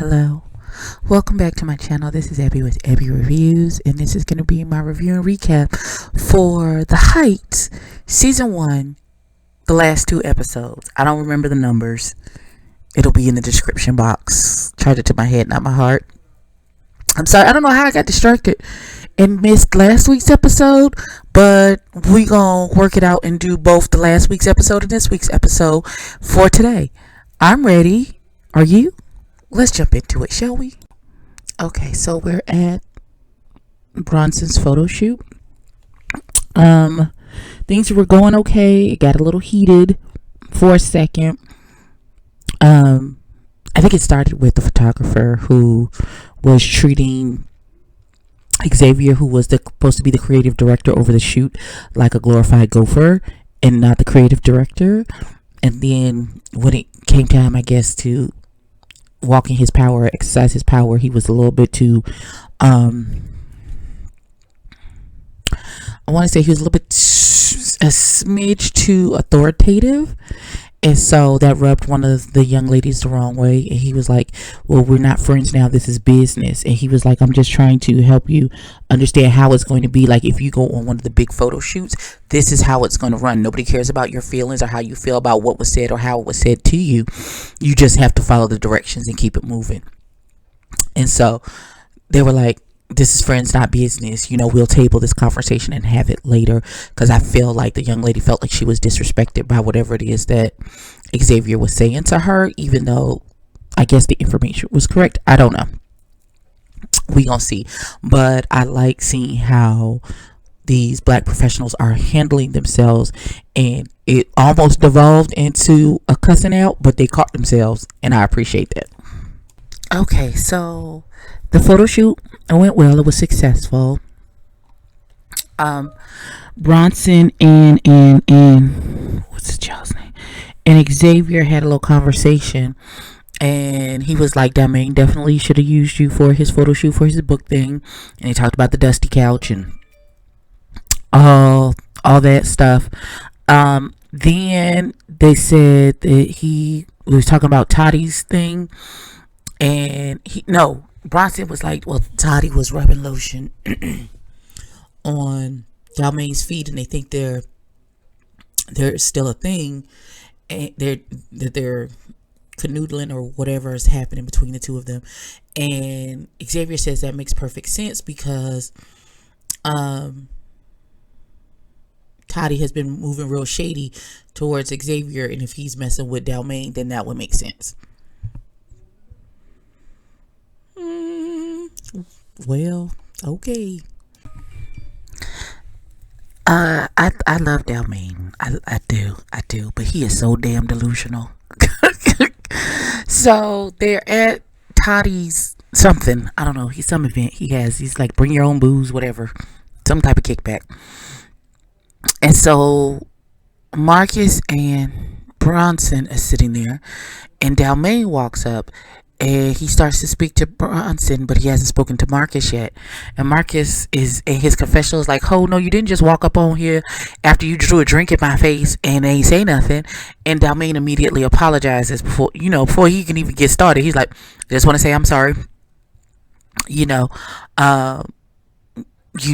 Hello. Welcome back to my channel. This is Abby with Abby Reviews, and this is going to be my review and recap for The Heights Season 1, the last 2 episodes. I don't remember the numbers. It'll be in the description box. Charge it to my head, not my heart. I'm sorry, I don't know how I got distracted and missed last week's episode, but we gonna work it out and do both the last week's episode and this week's episode for today. I'm ready. Are you? Let's jump into it, shall we? Okay, so we're at Bronson's photo shoot. Things were going okay. It got a little heated for a second. I think it started with the photographer who was treating Xavier, who was supposed to be the creative director over the shoot, like a glorified gopher and not the creative director. And then when it came time, I guess, to walk in his power, exercise his power, he was a little bit too, I want to say he was a little bit a smidge too authoritative. And so that rubbed one of the young ladies the wrong way. And he was like, well, we're not friends now. This is business. And he was like, I'm just trying to help you understand how it's going to be. Like, if you go on one of the big photo shoots, this is how it's going to run. Nobody cares about your feelings or how you feel about what was said or how it was said to you. You just have to follow the directions and keep it moving. And so they were like, this is friends, not business. You know, we'll table this conversation and have it later. Because I feel like the young lady felt like she was disrespected by whatever it is that Xavier was saying to her, even though I guess the information was correct. I don't know. We gonna see. But I like seeing how these black professionals are handling themselves, and it almost devolved into a cussing out, but they caught themselves, and I appreciate that. Okay, so the photo shoot went well. It was successful. Bronson and what's the child's name? And Xavier had a little conversation, and he was like, Dalmain definitely should have used you for his photo shoot for his book thing. And he talked about the dusty couch and all that stuff. Then they said that he was talking about Toddy's thing, and Bronson was like, well, Toddy was rubbing lotion on Dalmain's feet, and they think they're still a thing, and they're canoodling or whatever is happening between the two of them. And Xavier says that makes perfect sense because Toddy has been moving real shady towards Xavier, and if he's messing with Dalmain, then that would make sense. Well, okay. I love Dalmain. I do, but he is so damn delusional. So they're at Toddy's something. I don't know. He's some event he has. He's like, bring your own booze, whatever, some type of kickback. And so Marcus and Bronson is sitting there, and Dalmain walks up. And he starts to speak to Bronson, but he hasn't spoken to Marcus yet. And Marcus is in his confessional is like, oh, no, you didn't just walk up on here after you drew a drink in my face and ain't say nothing. And Dalmain immediately apologizes before he can even get started. He's like, I just want to say I'm sorry. You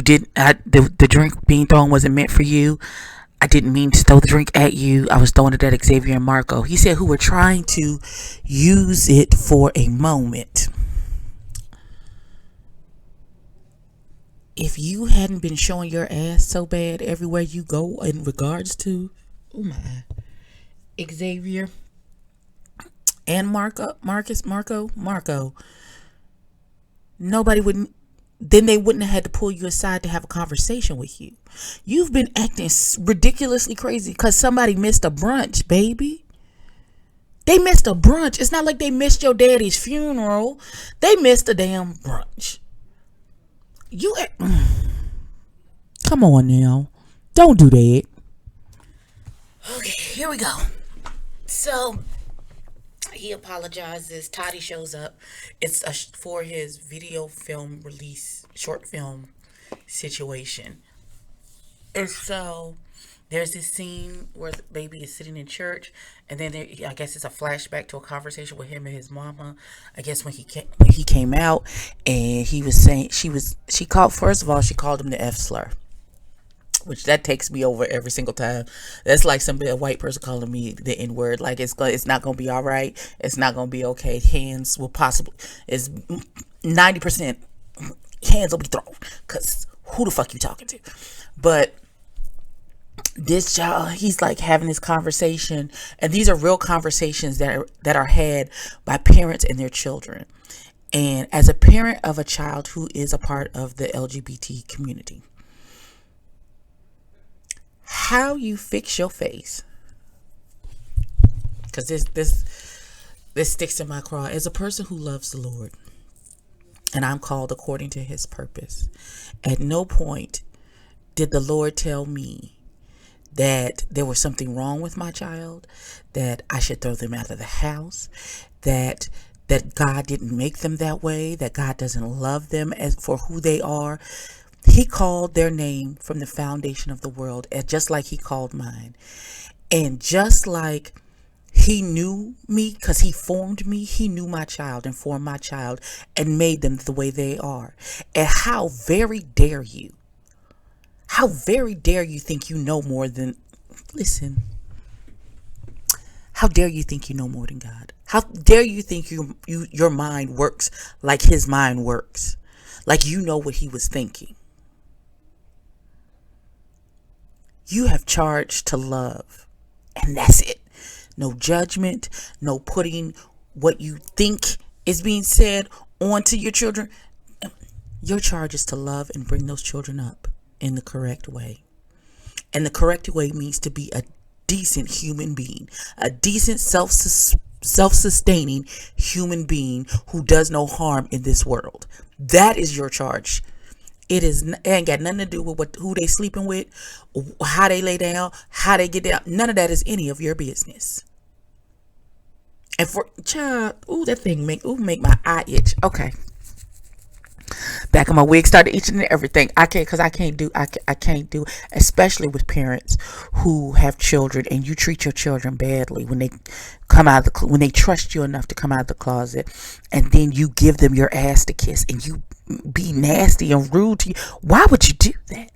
didn't, the drink being thrown wasn't meant for you. I didn't mean to throw the drink at you. I was throwing it at Xavier and Marco. He said, who were trying to use it for a moment. If you hadn't been showing your ass so bad everywhere you go in regards to Xavier and Marco, nobody wouldn't. Then they wouldn't have had to pull you aside to have a conversation with you. You've been acting ridiculously crazy because somebody missed a brunch, baby. They missed a brunch. It's not like they missed your daddy's funeral. They missed a damn brunch. Come on now. Don't do that. Okay, here we go. So he apologizes. Toddy shows up. It's for his video film release, short film situation. And so There's this scene where the baby is sitting in church, and then I guess it's a flashback to a conversation with him and his mama. I guess when he came out, and he was saying she called, first of all, she called him the F slur, which that takes me over every single time. That's like a white person calling me the N word. Like it's not gonna be all right. It's not gonna be okay. Hands will possibly is 90% hands will be thrown, because who the fuck you talking to? But this child, he's like having this conversation, and these are real conversations that are had by parents and their children. And as a parent of a child who is a part of the LGBT community, how you fix your face, because this sticks in my craw. As a person who loves the Lord, and I'm called according to his purpose, at no point did the Lord tell me that there was something wrong with my child, that I should throw them out of the house, that God didn't make them that way, that God doesn't love them as for who they are. He called their name from the foundation of the world, just like he called mine. And just like he knew me because he formed me, he knew my child and formed my child and made them the way they are. And how very dare you? How very dare you think you know more than... Listen. How dare you think you know more than God? How dare you think your mind works like his mind works? Like you know what he was thinking. You have charged to love, and that's it. No judgment, no putting what you think is being said onto your children. Your charge is to love and bring those children up in the correct way. And the correct way means to be a decent human being, a decent self-sustaining human being who does no harm in this world. That is your charge. It ain't got nothing to do with who they sleeping with, how they lay down, how they get down. None of that is any of your business. And for child, that thing make my eye itch. Okay. Back of my wig started itching and everything. I can't do, especially with parents who have children and you treat your children badly when they when they trust you enough to come out of the closet, and then you give them your ass to kiss and you be nasty and rude to you. Why would you do that?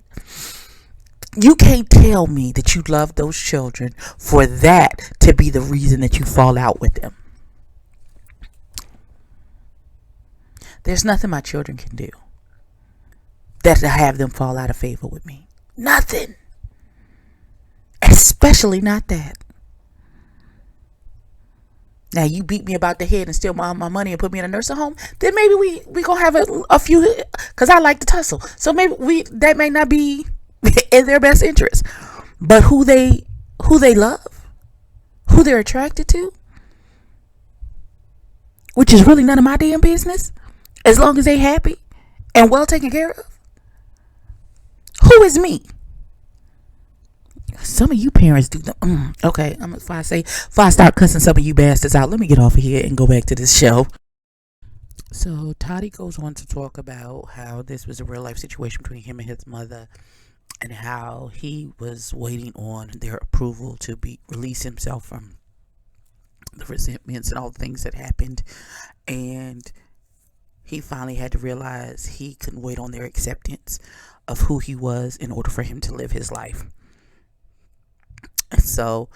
You can't tell me that you love those children for that to be the reason that you fall out with them. There's nothing my children can do that to have them fall out of favor with me. Nothing. Especially not that. Now you beat me about the head and steal my money and put me in a nursing home, then maybe we gonna have a few, because I like to tussle. So maybe that may not be in their best interest. But who they love, who they're attracted to, which is really none of my damn business, as long as they happy and well taken care of. Who is me? Some of you parents do them. Okay, before I start cussing some of you bastards out, let me get off of here and go back to this show. So Toddy goes on to talk about how this was a real life situation between him and his mother, and how he was waiting on their approval to release himself from the resentments and all the things that happened, and he finally had to realize he couldn't wait on their acceptance of who he was in order for him to live his life. So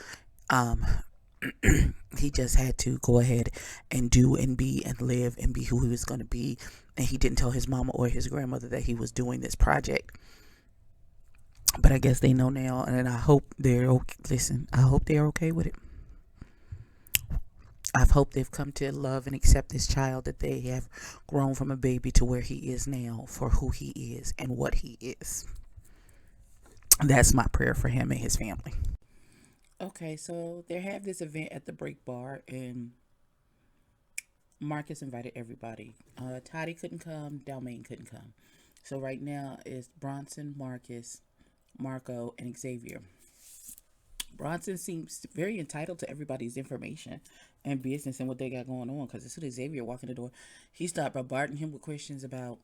he just had to go ahead and do and be and live and be who he was going to be. And he didn't tell his mama or his grandmother that he was doing this project. But I guess they know now, and I hope they're okay. Listen, I hope they're okay with it. I hope they've come to love and accept this child that they have grown from a baby to where he is now, for who he is and what he is. That's my prayer for him and his family. Okay, so they have this event at the Break Bar, and Marcus invited everybody. Toddy couldn't come, Dalmain couldn't come. So right now it's Bronson, Marcus, Marco, and Xavier. Bronson seems very entitled to everybody's information and business and what they got going on, because as soon as Xavier walked in the door, he started bombarding him with questions about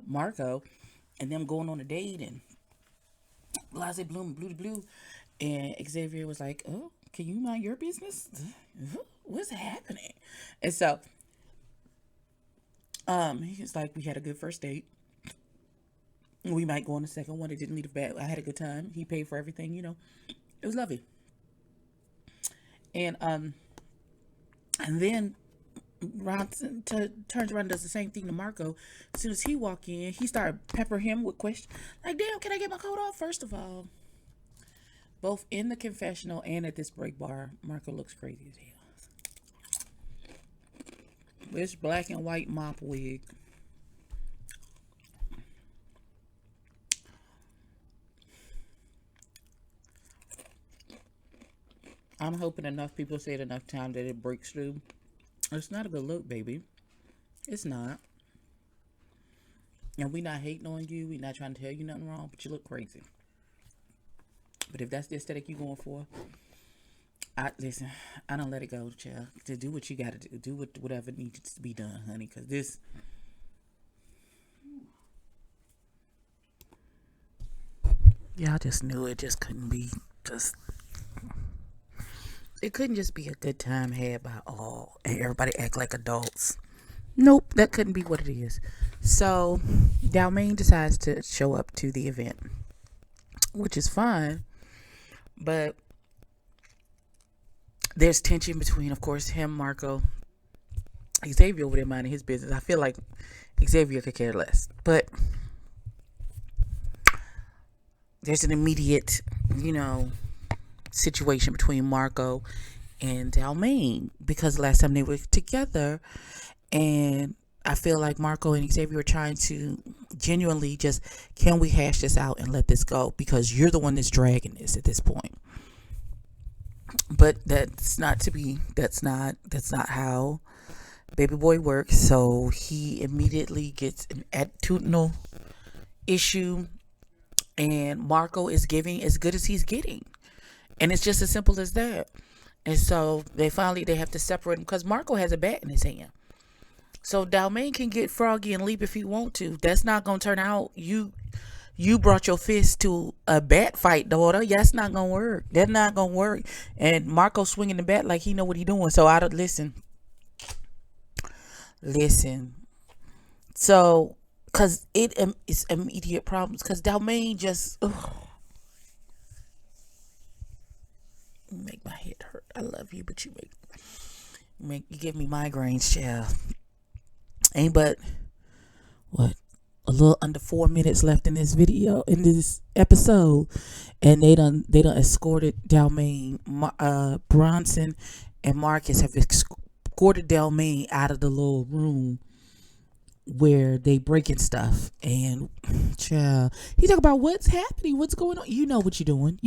Marco and them going on a date. And blase bloom, blue to blue. And Xavier was like, oh, can you mind your business? What's happening? And so he was like, we had a good first date. We might go on a second one. It didn't lead a bad. I had a good time. He paid for everything, It was lovely. And then Ronson turns around and does the same thing to Marco. As soon as he walk in, he started pepper him with questions. Like, damn, can I get my coat off? First of all, both in the confessional and at this break bar, Marco looks crazy as hell. This black and white mop wig. I'm hoping enough people say it enough time that it breaks through. It's not a good look, baby. It's not. And we not hating on you. We not trying to tell you nothing wrong, but you look crazy. But if that's the aesthetic you going for, listen, I don't let it go, child. To do what you got to do. Do whatever needs to be done, honey. Because this... Yeah, I just knew it just couldn't be just... It couldn't just be a good time had by all and everybody act like adults. Nope, that couldn't be what it is. So, Dalmain decides to show up to the event, which is fine, but there's tension between, of course, him, Marco, Xavier over there minding his business. I feel like Xavier could care less, but there's an immediate, situation between Marco and Dalmain because last time they were together, and I feel like Marco and Xavier were trying to genuinely just, can we hash this out and let this go, because you're the one that's dragging this at this point. But that's not how baby boy works. So he immediately gets an attitudinal issue, and Marco is giving as good as he's getting. And it's just as simple as that. And so they have to separate him because Marco has a bat in his hand. So Dalmain can get froggy and leap if he want to. That's not going to turn out. You brought your fist to a bat fight, daughter. That's not going to work. That's not going to work. And Marco swinging the bat like he know what he doing. So I don't listen. So, because it's immediate problems. Because Dalmain just... make my head hurt. I love you, but you give me migraines, child. Ain't but what, a little under 4 minutes left in this episode, and they done escorted Dalmain. Bronson and Marcus have escorted Dalmain out of the little room where they breaking stuff, and child, he talk about what's happening, what's going on. You know what you're doing.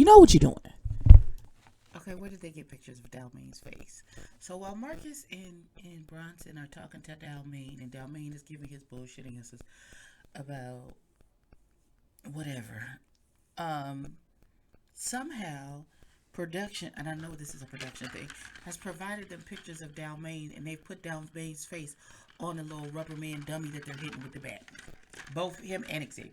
Okay, where did they get pictures of Dalmain's face? So while Marcus and Bronson are talking to Dalmain, and Dalmain is giving his bullshit answers about whatever, somehow production, and I know this is a production thing, has provided them pictures of Dalmain, and they've put Dalmain's face on a little rubber man dummy that they're hitting with the bat. Both him and Xavier.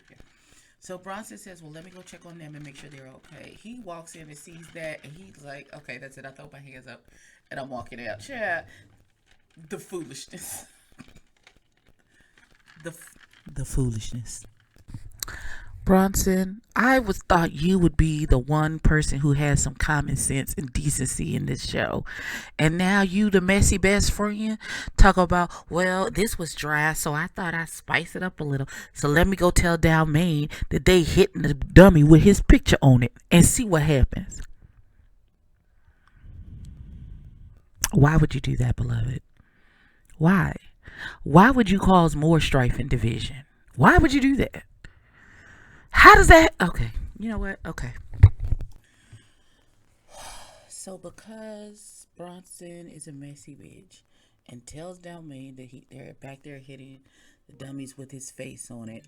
So Bronson says, well, let me go check on them and make sure they're okay. He walks in and sees that, and he's like, okay, that's it. I throw my hands up, and I'm walking out. Yeah, the foolishness. The foolishness. Bronson, I thought you would be the one person who has some common sense and decency in this show. And now you, the messy best friend, talk about, well, this was dry, so I thought I'd spice it up a little. So let me go tell Dalmain that they hitting the dummy with his picture on it and see what happens. Why would you do that, beloved? Why? Why would you cause more strife and division? Why would you do that? How does that... Okay. You know what? Okay. So because Bronson is a messy bitch and tells Dalmain that they're back there hitting the dummies with his face on it,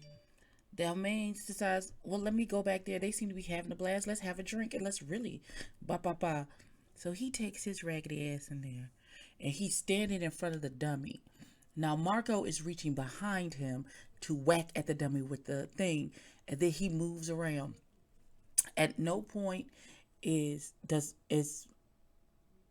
Dalmain decides, well, let me go back there. They seem to be having a blast. Let's have a drink and let's really... So he takes his raggedy ass in there and he's standing in front of the dummy. Now Marco is reaching behind him to whack at the dummy with the thing, and then he moves around At no point is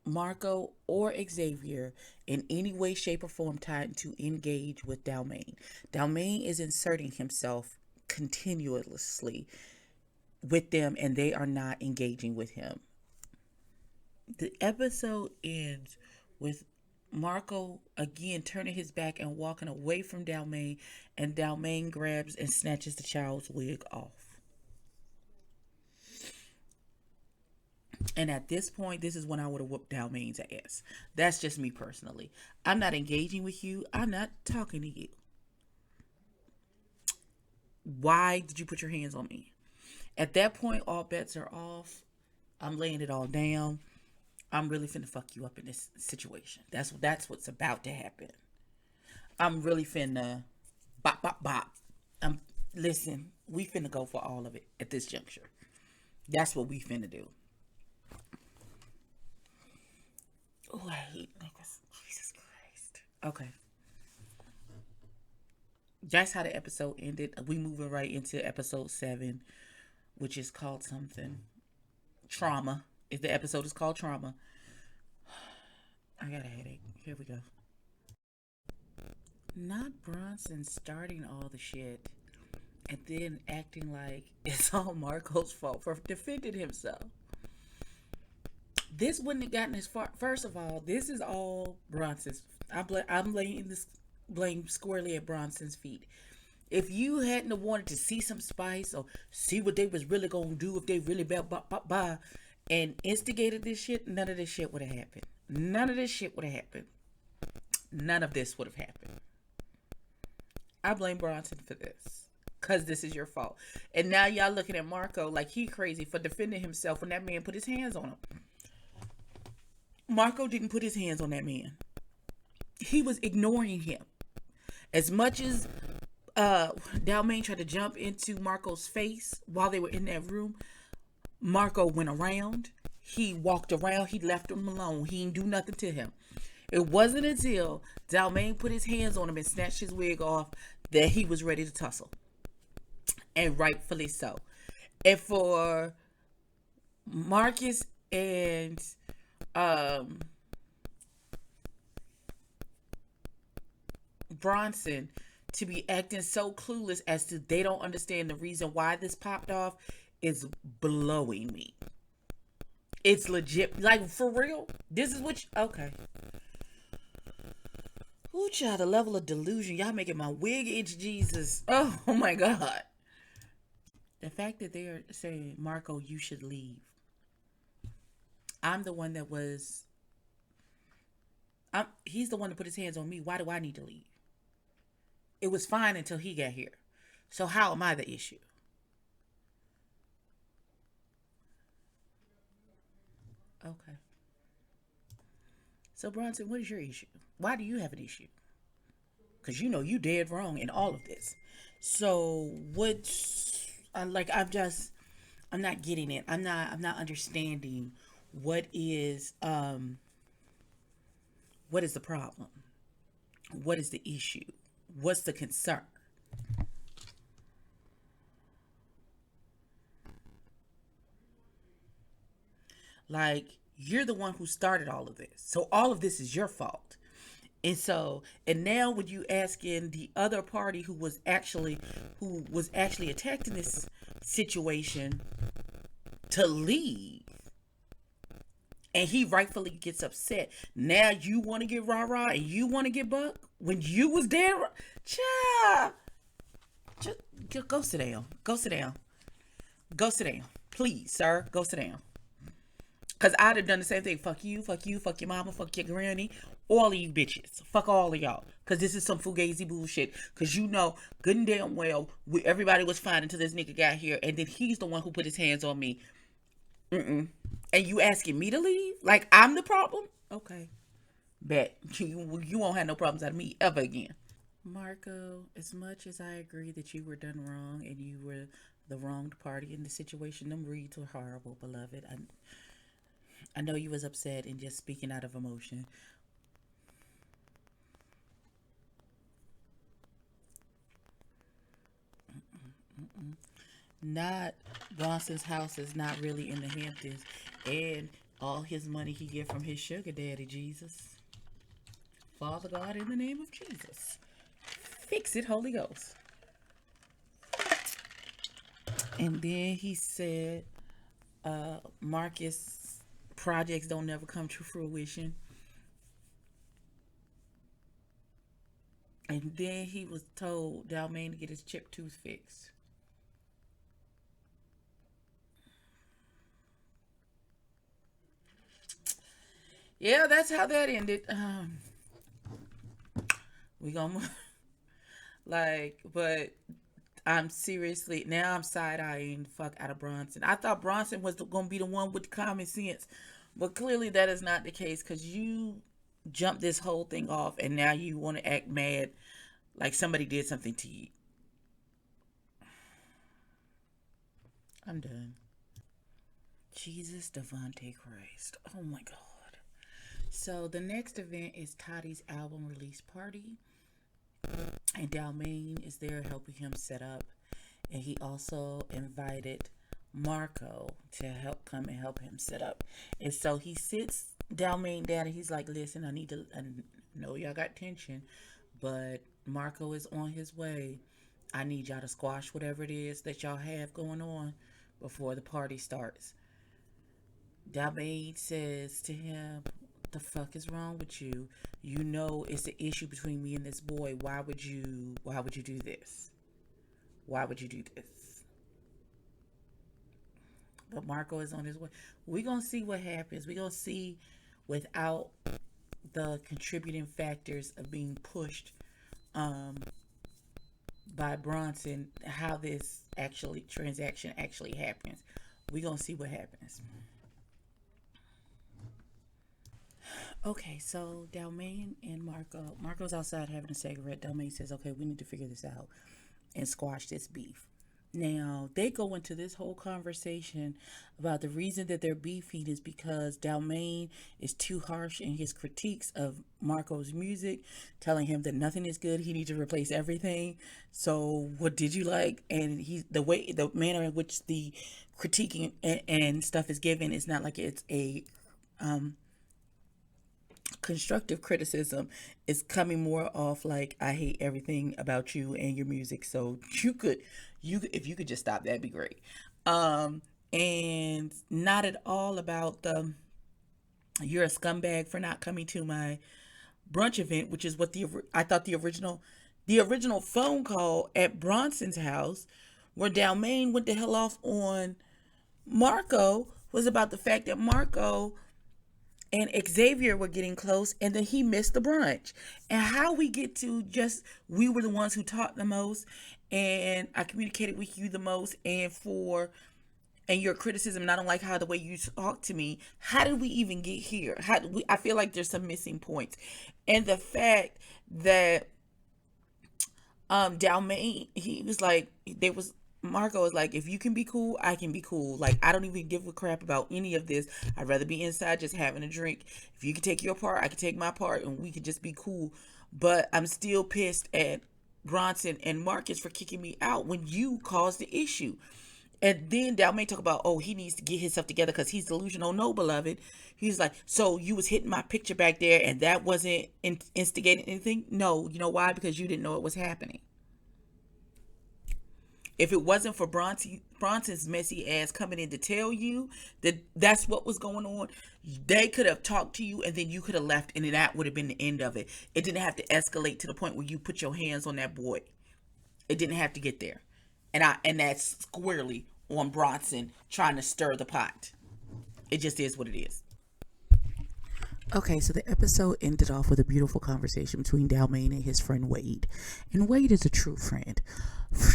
Marco or Xavier in any way, shape, or form tied to engage with Dalmain. Dalmain is inserting himself continuously with them, and they are not engaging with him. The episode ends with Marco again turning his back and walking away from Dalmain, and Dalmain grabs and snatches the child's wig off. And at this point, this is when I would have whooped Dalmain's ass. That's just me personally. I'm not engaging with you. I'm not talking to you. Why did you put your hands on me? At that point, all bets are off. I'm laying it all down. I'm really finna fuck you up in this situation. That's what's about to happen. I'm really finna bop bop bop. Listen, we finna go for all of it at this juncture. That's what we finna do. Oh, I hate niggas. Jesus Christ. Okay. That's how the episode ended. We moving right into episode 7, which is called something. Trauma. If the episode is called Trauma. I got a headache. Here we go. Not Bronson starting all the shit and then acting like it's all Marco's fault for defending himself. This wouldn't have gotten as far. First of all, this is all Bronson's. I'm laying this blame squarely at Bronson's feet. If you hadn't have wanted to see some spice or see what they was really gonna do if they really and instigated this shit, none of this shit would have happened. None of this shit would have happened. None of this would have happened. I blame Bronson for this. Cause this is your fault. And now y'all looking at Marco like he crazy for defending himself when that man put his hands on him. Marco didn't put his hands on that man. He was ignoring him. As much as Dalmain tried to jump into Marco's face while they were in that room, Marco went around. He walked around. He left him alone. He didn't do nothing to him. It wasn't until Dalmain put his hands on him and snatched his wig off that he was ready to tussle. And rightfully so. And for Marcus and Bronson to be acting so clueless as to they don't understand the reason why this popped off is blowing me. It's legit. Like, for real? This is what okay. Ooh, child, the level of delusion. Y'all making my wig itch, Jesus. Oh my God. The fact that they are saying, Marco, you should leave. I'm the one that was... he's the one that put his hands on me. Why do I need to leave? It was fine until he got here. So how am I the issue? Okay. So Bronson, what is your issue? Why do you have an issue? Because you know you dead wrong in all of this. So I'm not getting it. I'm not understanding what is the problem? What is the issue? What's the concern? Like, you're the one who started all of this. So all of this is your fault. And now when you asking the other party who was actually attacked in this situation to leave, and he rightfully gets upset. Now you want to get rah-rah and you want to get buck when you was there? Child. Just go sit down. Go sit down. Go sit down. Please, sir. Go sit down. Because I'd have done the same thing. Fuck you, fuck your mama, fuck your granny. All of you bitches. Fuck all of y'all. Because this is some fugazi bullshit. Because you know good and damn well everybody was fine until this nigga got here. And then he's the one who put his hands on me. And you asking me to leave? Like I'm the problem? Okay. Bet. You won't have no problems out of me ever again. Marco, as much as I agree that you were done wrong and you were the wronged party in the situation, them reads were horrible, beloved. I know you was upset and just speaking out of emotion. Not Bronson's house is not really in the Hamptons, and all his money he get from his sugar daddy, Jesus. Father God, in the name of Jesus, fix it, Holy Ghost. And then he said, Marcus projects don't never come to fruition. And then he was told Dalmain to get his chipped tooth fixed. Yeah, that's how that ended. We gonna move. Like, but I'm seriously now I'm side eyeing the fuck out of Bronson. I thought Bronson was gonna be the one with the common sense, but clearly that is not the case because you jumped this whole thing off and now you want to act mad like somebody did something to you. I'm done. Jesus Devonte Christ. Oh my God. So the next event is Toddy's album release party, and Dalmain is there helping him set up, and he also invited Marco to help come and help him set up. And so he sits Dalmain down and he's like, "Listen, I know y'all got tension, but Marco is on his way. I need y'all to squash whatever it is that y'all have going on before the party starts." Dalmain says to him, "What the fuck is wrong with you? You know it's an issue between me and this boy. Why would you do this? Why would you do this?" But Marco is on his way. We're gonna see what happens. We're gonna see without the contributing factors of being pushed by Bronson how this actually transaction actually happens. We're gonna see what happens. Okay, so Dalmain and Marco's outside having a cigarette. Dalmain says, "Okay, we need to figure this out and squash this beef." Now, they go into this whole conversation about the reason that they're beefing is because Dalmain is too harsh in his critiques of Marco's music, telling him that nothing is good. He needs to replace everything. So, what did you like? And the manner in which the critiquing and stuff is given is not like it's a constructive criticism. Is coming more off like, "I hate everything about you and your music, so you if you could just stop, that'd be great." And not at all about the "you're a scumbag for not coming to my brunch event," which is what I thought the original phone call at Bronson's house where Dalmain went the hell off on Marco was about the fact that Marco and Xavier were getting close and then he missed the brunch. And how we get to just, we were the ones who taught the most and I communicated with you the most and your criticism, and I don't like how the way you talk to me. How did we even get here? I feel like there's some missing points. And the fact that Dalmain, he was like, Marco was like, "If you can be cool, I can be cool. Like, I don't even give a crap about any of this. I'd rather be inside just having a drink. If you can take your part, I can take my part, and we can just be cool. But I'm still pissed at Bronson and Marcus for kicking me out when you caused the issue." And then Dalmain talk about, "Oh, he needs to get himself together because he's delusional." No, beloved. He's like, "So you was hitting my picture back there and that wasn't instigating anything?" No. You know why? Because you didn't know it was happening. If it wasn't for Bronson's messy ass coming in to tell you that that's what was going on, they could have talked to you and then you could have left and that would have been the end of it. It didn't have to escalate to the point where you put your hands on that boy. It didn't have to get there. And that's squarely on Bronson trying to stir the pot. It just is what it is. Okay, so the episode ended off with a beautiful conversation between Dalmain and his friend Wade. And Wade is a true friend.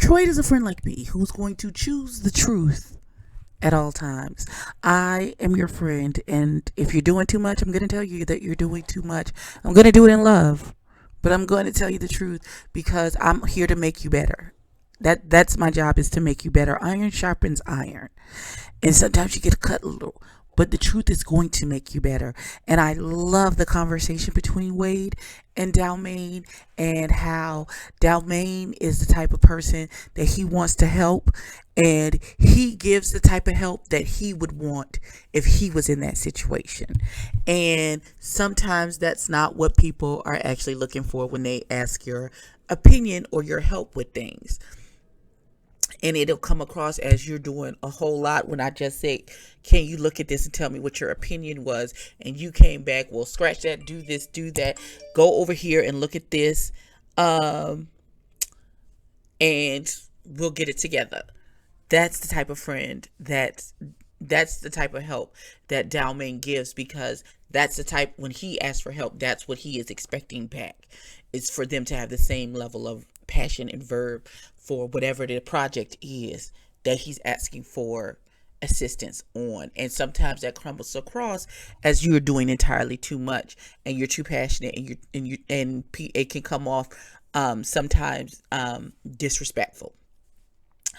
Wade is a friend like me who's going to choose the truth at all times. I am your friend, and if you're doing too much, I'm going to tell you that you're doing too much. I'm going to do it in love, but I'm going to tell you the truth because I'm here to make you better. That's my job, is to make you better. Iron sharpens iron. And sometimes you get cut a little. but the truth is going to make you better. And I love the conversation between Wade and Dalmain, and how Dalmain is the type of person that he wants to help, and he gives the type of help that he would want if he was in that situation. And sometimes that's not what people are actually looking for when they ask your opinion or your help with things. And it'll come across as you're doing a whole lot when I just say, can you look at this and tell me what your opinion was? And you came back, well, scratch that, do this, do that, go over here and look at this, and we'll get it together. That's the type of friend that's the type of help that Dalmain gives, because that's the type, when he asks for help, that's what he is expecting back. It's for them to have the same level of passion and verb for whatever the project is that he's asking for assistance on. And sometimes that crumbles across as you're doing entirely too much, and you're too passionate, and it can come off sometimes disrespectful.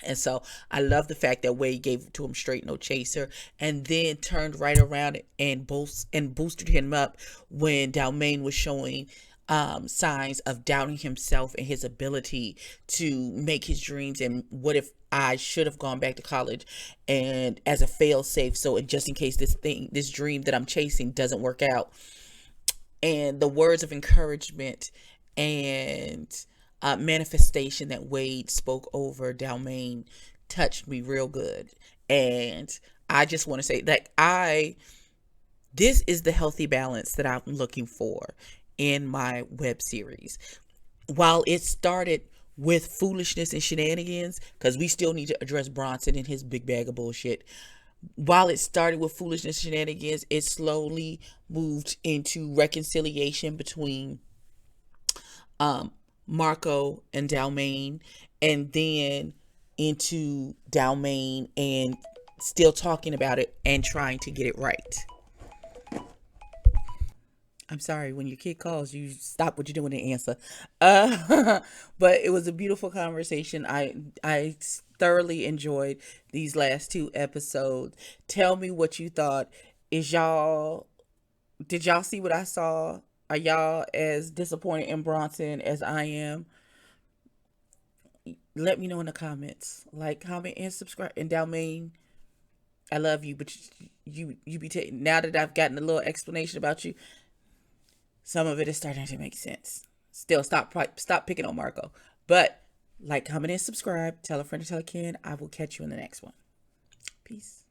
And so I love the fact that Wade gave it to him straight, no chaser, and then turned right around and boosted him up when Dalmain was showing signs of doubting himself and his ability to make his dreams. And what if I should have gone back to college and as a fail safe, so just in case this dream that I'm chasing doesn't work out. And the words of encouragement and manifestation that Wade spoke over Dalmain touched me real good. And I just want to say that this is the healthy balance that I'm looking for in my web series. While it started with foolishness and shenanigans, because we still need to address Bronson and his big bag of bullshit. While it started with foolishness and shenanigans, it slowly moved into reconciliation between Marco and Dalmain, and then into Dalmain and still talking about it and trying to get it right. I'm sorry, when your kid calls, you stop what you're doing and answer. But it was a beautiful conversation. I thoroughly enjoyed these last two episodes. Tell me what you thought. Is y'all Did y'all see what I saw? Are y'all as disappointed in Bronson as I am? Let me know in the comments. Like, comment, and subscribe. And Dalmain, I love you, but you be taking, now that I've gotten a little explanation about you, some of it is starting to make sense. Still, stop picking on Marco. But like, comment, and subscribe. Tell a friend to tell a kid. I will catch you in the next one. Peace.